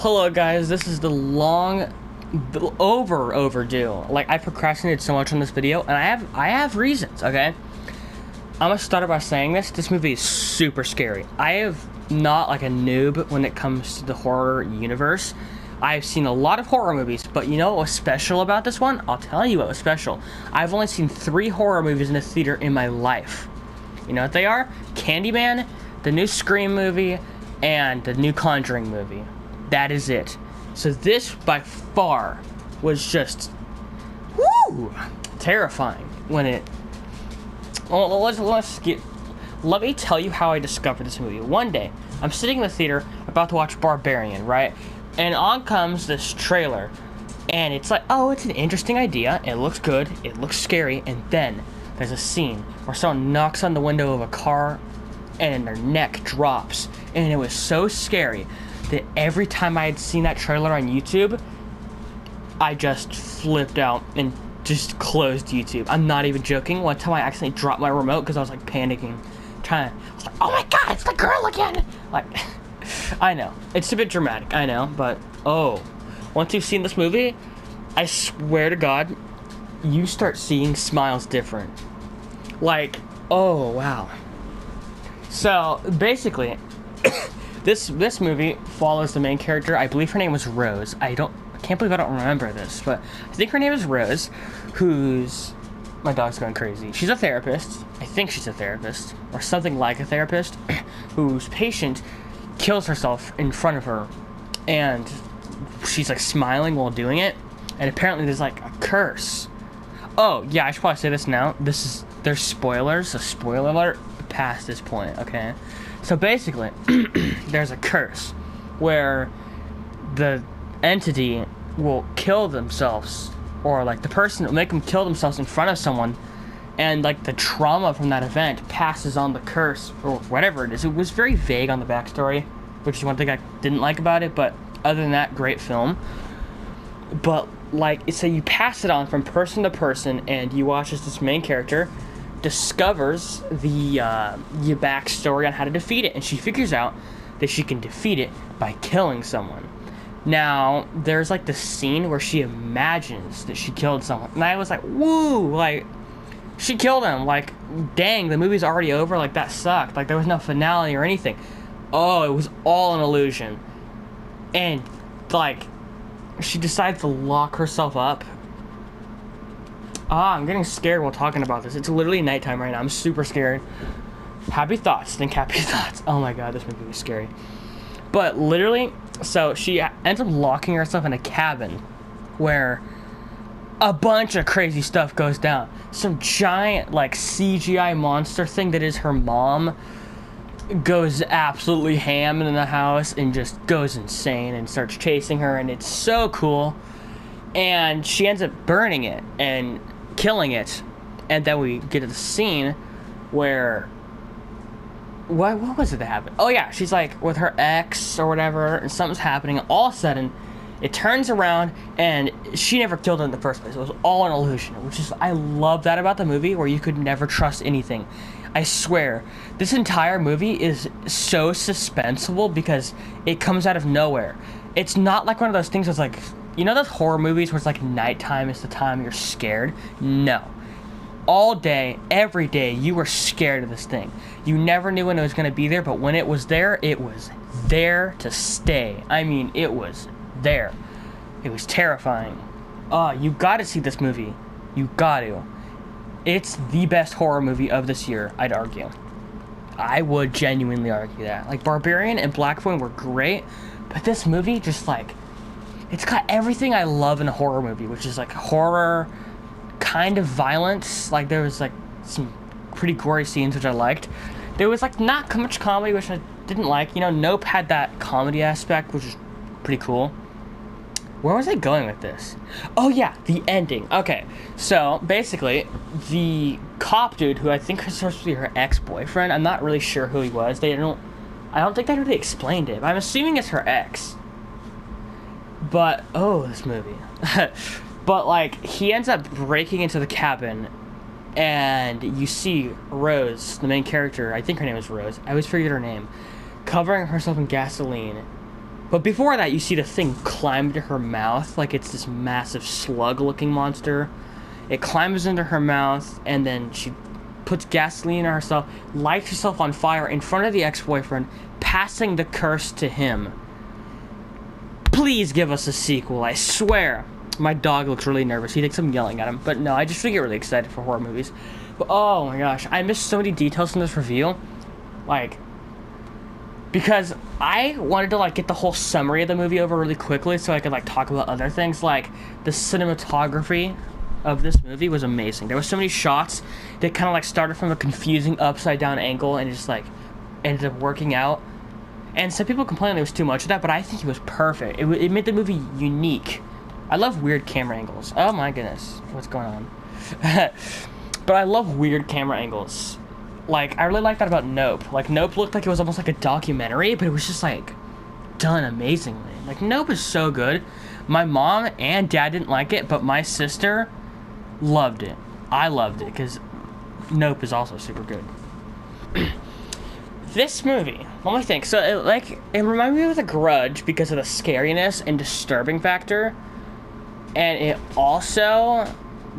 Hello guys, this is the overdue. Like, I procrastinated so much on this video, and I have reasons, okay? I'm gonna start by saying this movie is super scary. I have not like a noob when it comes to the horror universe. I've seen a lot of horror movies, but you know what was special about this one? I'll tell you what was special. I've only seen 3 horror movies in a theater in my life. You know what they are? Candyman, the new Scream movie, and the new Conjuring movie. That is it. So this, by far, was just, woo, terrifying when it. Well, let me tell you how I discovered this movie. One day, I'm sitting in the theater about to watch Barbarian, right? And on comes this trailer, and it's like, oh, it's an interesting idea. It looks good. It looks scary. And then there's a scene where someone knocks on the window of a car, and their neck drops, and it was so scary that every time I had seen that trailer on YouTube, I just flipped out and just closed YouTube. I'm not even joking. One time I accidentally dropped my remote because I was like panicking, I was like, oh my god, it's the girl again! Like, I know, it's a bit dramatic, I know, but oh, once you've seen this movie, I swear to God, you start seeing smiles different. Like, oh wow. So basically, this movie follows the main character. I believe her name was Rose. I can't believe I don't remember this, but I think her name is Rose, my dog's going crazy. She's a therapist. I think she's a therapist, or something like a therapist, whose patient kills herself in front of her, and she's like smiling while doing it, and apparently there's like a curse. Oh yeah, I should probably say this now. There's spoilers, a spoiler alert past this point, okay? So basically, there's a curse where the entity will kill themselves, or like the person will make them kill themselves in front of someone, and like the trauma from that event passes on the curse, or whatever it is. It was very vague on the backstory, which is one thing I didn't like about it, but other than that, great film. But like, so you pass it on from person to person, and you watch as this main character discovers the backstory on how to defeat it, and she figures out that she can defeat it by killing someone. Now, there's like this scene where she imagines that she killed someone, and I was like, woo, like, she killed him, like, dang, the movie's already over, like, that sucked, like, there was no finale or anything. Oh, it was all an illusion. And, like, she decides to lock herself up. I'm getting scared while talking about this. It's literally nighttime right now. I'm super scared. Happy thoughts. Think happy thoughts. Oh my god, this movie was scary. But literally, so she ends up locking herself in a cabin where a bunch of crazy stuff goes down. Some giant, like, CGI monster thing that is her mom goes absolutely ham in the house and just goes insane and starts chasing her, and it's so cool. And she ends up burning it and killing it, and then we get to the scene where what was it that happened? Oh yeah, she's like with her ex or whatever, and something's happening. All of a sudden, it turns around, and she never killed him in the first place. It was all an illusion, which is, I love that about the movie, where you could never trust anything. I swear, this entire movie is so suspenseful because it comes out of nowhere. It's not like one of those things that's like, you know those horror movies where it's like nighttime is the time you're scared? No. All day, every day, you were scared of this thing. You never knew when it was going to be there, but when it was there to stay. I mean, it was there. It was terrifying. You gotta see this movie. You got to. It's the best horror movie of this year, I'd argue. I would genuinely argue that. Like, Barbarian and Black Phone were great, but this movie just like, it's got everything I love in a horror movie, which is like horror, kind of violence. Like, there was like some pretty gory scenes, which I liked. There was like not much comedy, which I didn't like. You know, Nope had that comedy aspect, which is pretty cool. Where was I going with this? Oh yeah, the ending. Okay, so basically, the cop dude, who I think is supposed to be her ex-boyfriend, I'm not really sure who he was. I don't think they really explained it, but I'm assuming it's her ex. But, oh, this movie. But, like, he ends up breaking into the cabin, and you see Rose, the main character, I think her name is Rose, I always forget her name, covering herself in gasoline, But before that, you see the thing climb into her mouth, like it's this massive slug-looking monster. It climbs into her mouth, and then she puts gasoline on herself, lights herself on fire in front of the ex-boyfriend, passing the curse to him. Please give us a sequel, I swear. My dog looks really nervous. He thinks I'm yelling at him. But no, I just get really excited for horror movies. But oh my gosh, I missed so many details in this review. Like, because I wanted to like get the whole summary of the movie over really quickly so I could like talk about other things. Like, the cinematography of this movie was amazing. There were so many shots that kind of like started from a confusing upside down angle and just like ended up working out. And some people complained there was too much of that, but I think it was perfect. It made the movie unique. I love weird camera angles. Oh my goodness, what's going on? But I love weird camera angles. Like, I really like that about Nope. Like, Nope looked like it was almost like a documentary, but it was just like done amazingly. Like, Nope is so good. My mom and dad didn't like it, but my sister loved it. I loved it because Nope is also super good. This movie, let me think. So, it reminded me of The Grudge because of the scariness and disturbing factor. And it also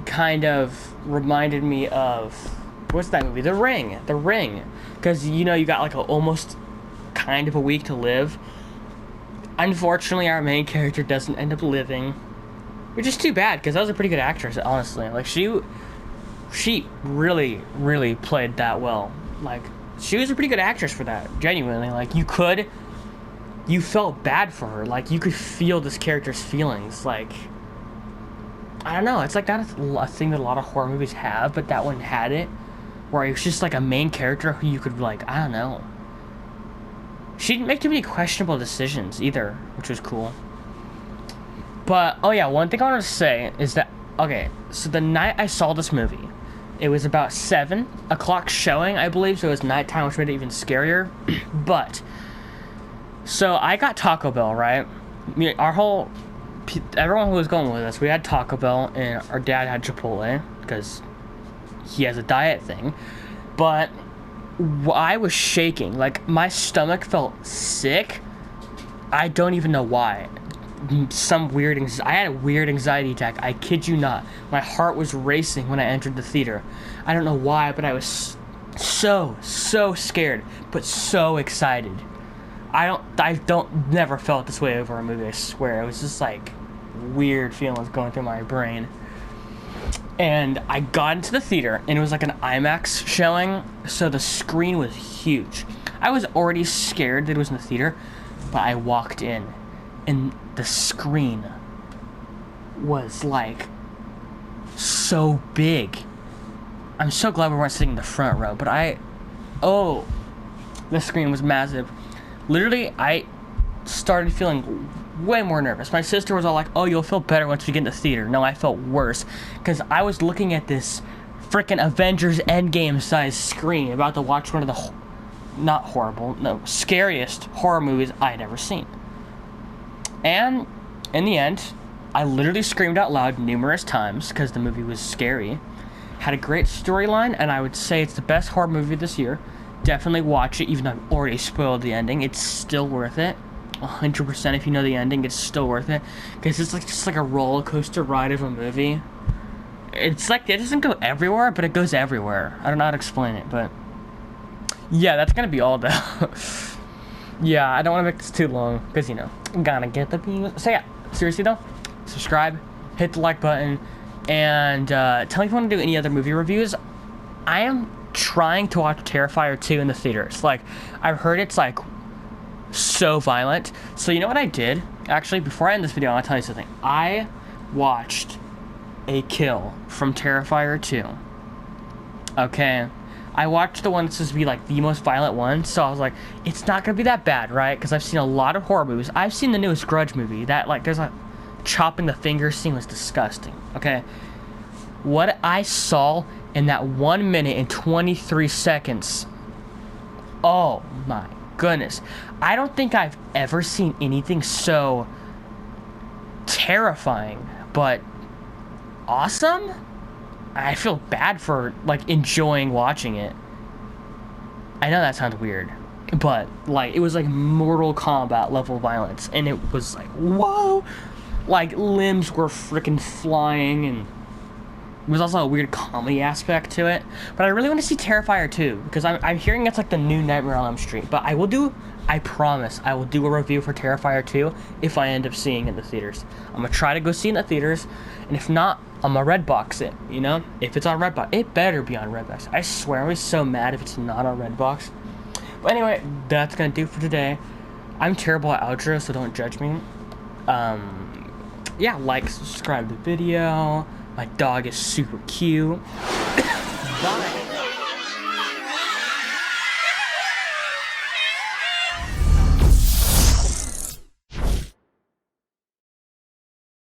kind of reminded me of, what's that movie? The Ring. The Ring. Because, you know, you got like almost kind of a week to live. Unfortunately, our main character doesn't end up living. Which is too bad, because that was a pretty good actress, honestly. Like, she really, really played that well. Like, she was a pretty good actress for that, genuinely. Like, you felt bad for her. Like, you could feel this character's feelings. Like, I don't know, it's like that's a thing that a lot of horror movies have, but that one had it, where it was just like a main character who you could like, I don't know. She didn't make too many questionable decisions either, which was cool. But, oh yeah, one thing I wanted to say is that, okay, so the night I saw this movie, it was about 7 o'clock showing, I believe, so it was nighttime, which made it even scarier. But, so I got Taco Bell, right? Everyone who was going with us, we had Taco Bell, and our dad had Chipotle, because he has a diet thing. But I was shaking. Like, my stomach felt sick. I don't even know why. I had a weird anxiety attack. I kid you not. My heart was racing when I entered the theater. I don't know why, but I was so scared, but so excited. I never felt this way over a movie, I swear. It was just like weird feelings going through my brain. And I got into the theater, and it was like an IMAX showing, so the screen was huge. I was already scared that it was in the theater, but I walked in, and the screen was like so big. I'm so glad we weren't sitting in the front row, but the screen was massive. Literally, I started feeling way more nervous. My sister was all like, oh, you'll feel better once we get in the theater. No, I felt worse, because I was looking at this freaking Avengers Endgame size screen, about to watch one of the scariest horror movies I'd ever seen. And in the end, I literally screamed out loud numerous times because the movie was scary. Had a great storyline, and I would say it's the best horror movie this year. Definitely watch it, even though I've already spoiled the ending. It's still worth it. 100% if you know the ending, it's still worth it. Because it's like just like a roller coaster ride of a movie. It's like, it doesn't go everywhere, but it goes everywhere. I don't know how to explain it, but yeah, that's gonna be all though. Yeah, I don't want to make this too long, because, you know, I'm gonna get the views. So yeah, seriously though, subscribe, hit the like button, and tell me if you want to do any other movie reviews. I am trying to watch Terrifier 2 in the theaters. Like, I've heard it's like so violent. So you know what I did? Actually, before I end this video, I want to tell you something. I watched a kill from Terrifier 2. Okay. I watched the one that's supposed to be like the most violent one, so I was like, it's not gonna be that bad, right? Because I've seen a lot of horror movies. I've seen the newest Grudge movie. That, like, there's a chopping the finger scene was disgusting, okay? What I saw in that 1 minute and 23 seconds, oh my goodness. I don't think I've ever seen anything so terrifying, but awesome? I feel bad for, like, enjoying watching it. I know that sounds weird, but like it was like Mortal Kombat level violence, and it was like whoa, like limbs were freaking flying, and there was also a weird comedy aspect to it. But I really want to see Terrifier 2 because I'm hearing it's like the new Nightmare on Elm Street. But I promise I will do a review for Terrifier 2 if I end up seeing it in the theaters. I'm gonna try to go see it in the theaters, and if not, I'm gonna Redbox it. You know, if it's on Redbox, it better be on Redbox. I swear, I'm so mad if it's not on Redbox. But anyway, that's gonna do for today. I'm terrible at outro, so don't judge me. Yeah, like, subscribe to the video. My dog is super cute. Bye.